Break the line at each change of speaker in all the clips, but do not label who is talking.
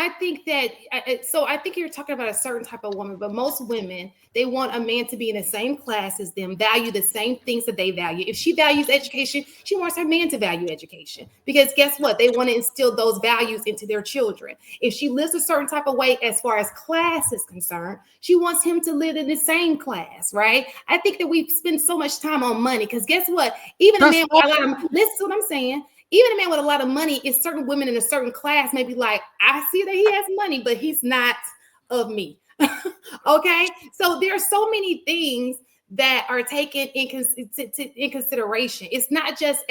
I think that, so I think you're talking about a certain type of woman, but most women, they want a man to be in the same class as them, value the same things that they value. If she values education, she wants her man to value education, because guess what? They want to instill those values into their children. If she lives a certain type of way as far as class is concerned, she wants him to live in the same class, right? I think that we spend so much time on money, because guess what? Even a man with a lot of, listen to what I'm saying. Even a man with a lot of money, is certain women in a certain class may be like, I see that he has money, but he's not of me. Okay, so there are so many things that are taken in consideration. It's not just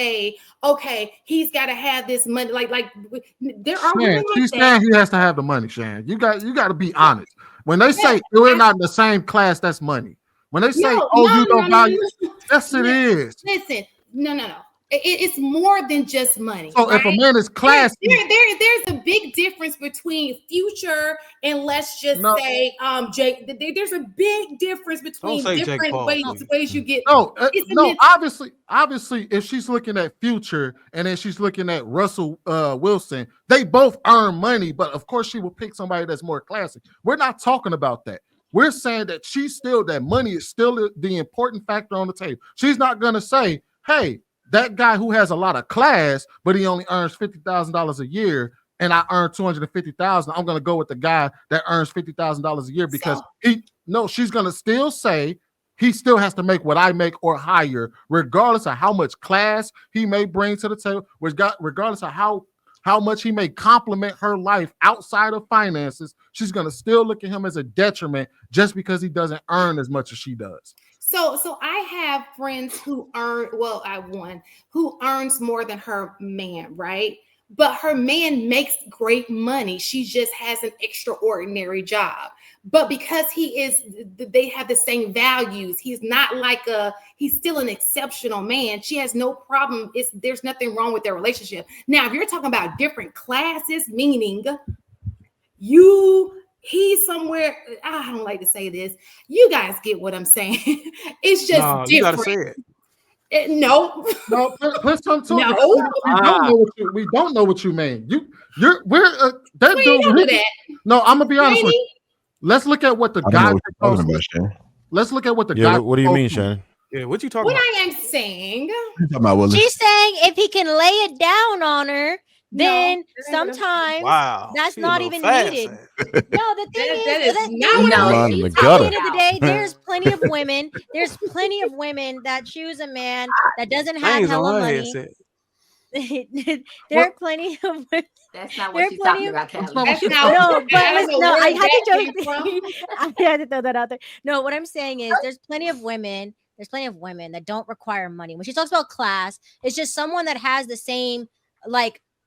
okay, he's got to have this money. Like there are women like
she's saying he has to have the money. Shan, you got to be honest. When they say we're not in the same class, that's money. When they say, you don't value, yes, it is.
Listen, no. It's more than just money.
So if a man is classy,
there's a big difference between Future and let's just say Jake. There's a big difference between different ways you get.
No, obviously, if she's looking at Future and then she's looking at Russell Wilson, they both earn money, but of course she will pick somebody that's more classy. We're not talking about that. We're saying that that money is still the important factor on the table. She's not going to say, hey, that guy who has a lot of class, but he only earns $50,000 a year, and I earn $250,000. I'm going to go with the guy that earns $50,000 a year because she's going to still say he still has to make what I make or higher, regardless of how much class he may bring to the table, regardless of how much he may complement her life outside of finances. She's going to still look at him as a detriment just because he doesn't earn as much as she does.
So I have friends who who earns more than her man, right? But her man makes great money. She just has an extraordinary job. But because they have the same values. He's not like he's still an exceptional man. She has no problem. There's nothing wrong with their relationship. Now, if you're talking about different classes, meaning he's somewhere, I don't like to say this. You guys get what I'm saying. It's just different. You gotta say it. No.
Put some to it. We don't know what you mean. No, I'm gonna be honest with you. Let's look at what the guy. Let's look at what the guy.
What do you mean, Shannon?
Yeah, what you talking about?
What I am saying.
She's saying if he can lay it down on her, then sometimes that's not even needed. No, the thing is, at the end of the day, there's plenty of women. There's plenty of women that choose a man that doesn't have hella money. There are plenty of women.
That's not what she's talking about, Kelly.
I had to throw that out there. No, what I'm saying is there's plenty of women that don't require money. When she talks about class, it's just someone that has the same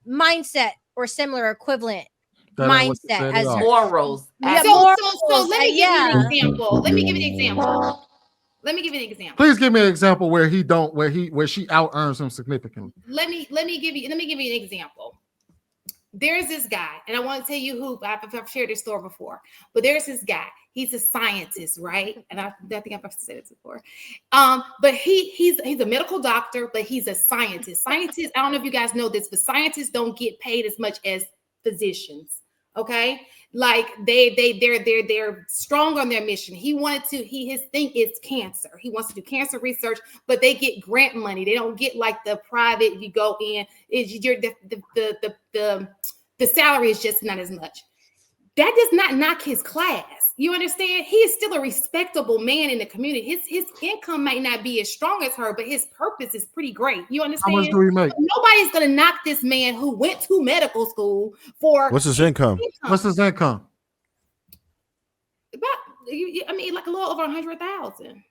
mindset or similar equivalent mindset as her.
Morals.
So let me give you an example. Let me give you an example.
Please give me an example where she out earns him significantly.
Let me give you an example. There's this guy, and I want to tell you who I've shared this story before, but there's this guy. He's a scientist, right? And I think I've said it before. But he's a medical doctor, but he's a scientist. Scientists, I don't know if you guys know this, but scientists don't get paid as much as physicians. Okay, like they're strong on their mission. His thing is cancer. He wants to do cancer research, but they get grant money. They don't get like the private. You go in, the salary is just not as much. That does not knock his class. You understand? He is still a respectable man in the community. His income might not be as strong as her, but his purpose is pretty great. You understand?
How much do he make?
Nobody's gonna knock this man who went to medical school for.
What's his income?
What's his income?
Like a little over 100,000.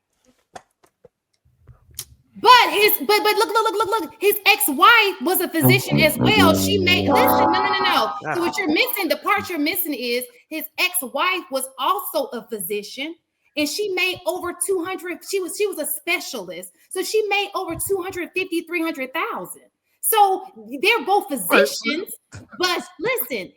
But look. His ex-wife was a physician as well. She made no. So what you're missing, the part you're missing is his ex-wife was also a physician, and she made over 200. She was a specialist, so she made over 250,000-300,000. So they're both physicians, but listen,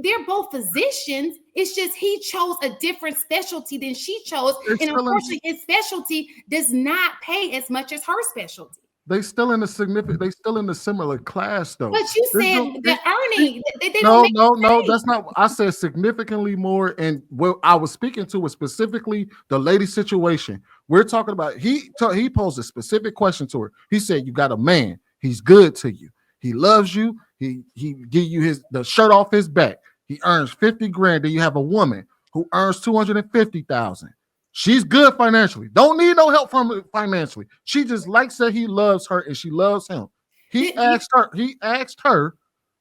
they're both physicians. It's just he chose a different specialty than she chose. And unfortunately, his specialty does not pay as much as her specialty.
They still in the significant. They still in the similar class though.
But you
There's
said
no-
the earning. They
No,
don't make
that's not. I said significantly more, and what I was speaking to was specifically the lady situation. We're talking about. He posed a specific question to her. He said, "You got a man. He's good to you. He loves you. He give you the shirt off his back. He earns 50 grand. Then you have a woman who earns 250,000. She's good financially. Don't need no help from her financially. She just likes that he loves her and she loves him. He asked her,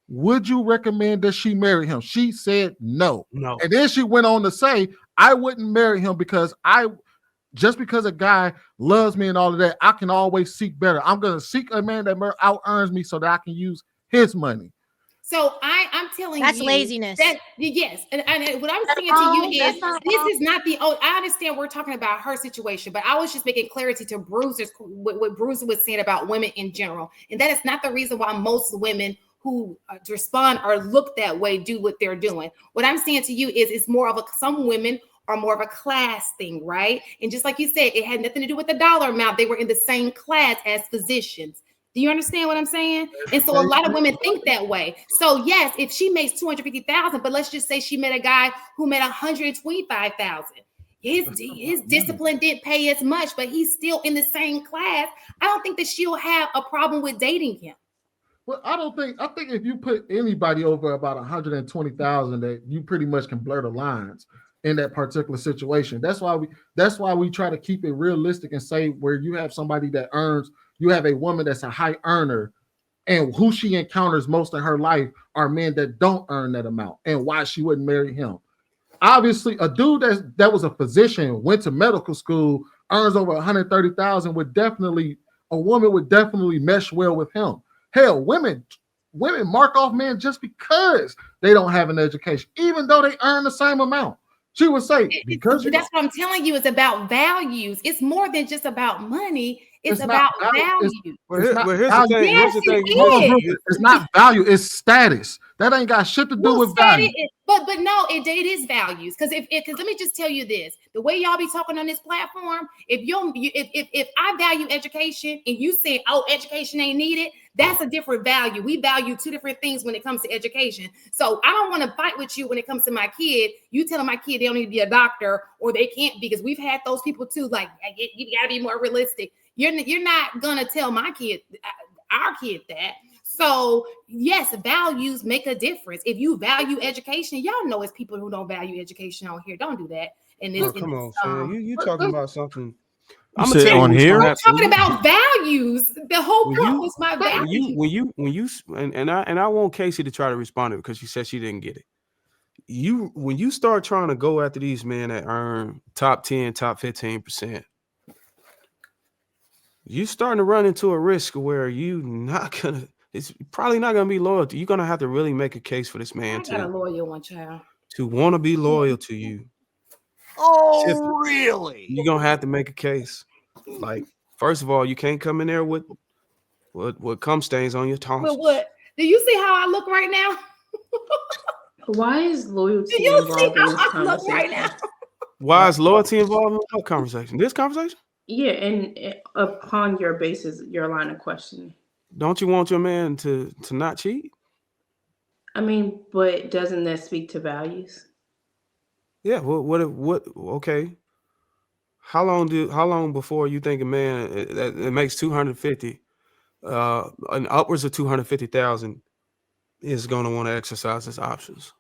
would you recommend that she marry him? She said no. And then she went on to say, I wouldn't marry him because just because a guy loves me and all of that, I can always seek better. I'm going to seek a man that out earns me so that I can use his money.
So I'm telling
that's
you,
laziness.
Yes, and what I'm saying to you is this is not the. Oh, I understand we're talking about her situation, but I was just making clarity to Bruiser's what Bruiser was saying about women in general, and that is not the reason why most women who respond or look that way do what they're doing. What I'm saying to you is it's more of some women are more of a class thing, right? And just like you said, it had nothing to do with the dollar amount. They were in the same class as physicians. Do you understand what I'm saying? And so a lot of women think that way. So yes, if she makes 250,000, but let's just say she met a guy who made 125,000. His discipline didn't pay as much, but he's still in the same class. I don't think that she'll have a problem with dating him.
Well, I think if you put anybody over about 120,000, that you pretty much can blur the lines in that particular situation. That's why we try to keep it realistic and say where you have somebody that earns, you have a woman that's a high earner, and who she encounters most in her life are men that don't earn that amount, and why she wouldn't marry him. Obviously, a dude that was a physician, went to medical school, earns over 130,000 a woman would definitely mesh well with him. Hell, women mark off men just because they don't have an education, even though they earn the same amount. She would say, because
that's what I'm telling you, it's about values. It's more than just about money. It's about value.
Here's the thing.
Yes,
it's not value. It's status. That ain't got shit to do with value.
But no, it is values. Because let me just tell you this: the way y'all be talking on this platform, if I value education and you say, "Oh, education ain't needed," that's a different value. We value two different things when it comes to education. So I don't want to fight with you when it comes to my kid. You telling my kid they don't need to be a doctor or they can't be, because we've had those people too. Like, you got to be more realistic. You're not gonna tell my kid, our kid, that. So yes, values make a difference. If you value education, y'all know it's people who don't value education on here. Don't do that. And
come on, Sam. You talking about something?
I'm gonna tell you here.
I'm talking about values. The whole point was my
value. When I want Casey to try to respond to it because she said she didn't get it. When you start trying to go after these men that earn top 10, top 15%, you're starting to run into a risk where it's probably not gonna be loyal. You're gonna have to really make a case for this man
got a loyal one, child.
To want to be loyal to you.
Oh, really?
You're gonna have to make a case. Like, first of all, you can't come in there with cum stains on your tonsils.
But what? Do you see how I look right now?
Why is loyalty involved in this conversation?
Right now?
Why is loyalty involved in what conversation? This conversation?
Yeah, and upon your basis, your line of questioning.
Don't you want your man to not cheat?
I mean, but doesn't that speak to values?
Yeah. What? Okay. How long before you think a man that makes 250, and upwards of 250,000 is going to want to exercise his options?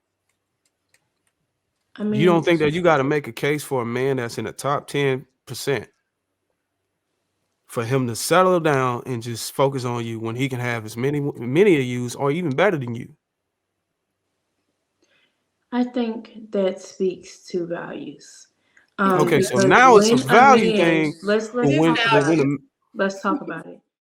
I mean, you don't think that you got to make a case for a man that's in the top 10% for him to settle down and just focus on you when he can have as many of you or even better than you?
I think that speaks to values.
Okay, so now it's a value thing.
Let's talk about it.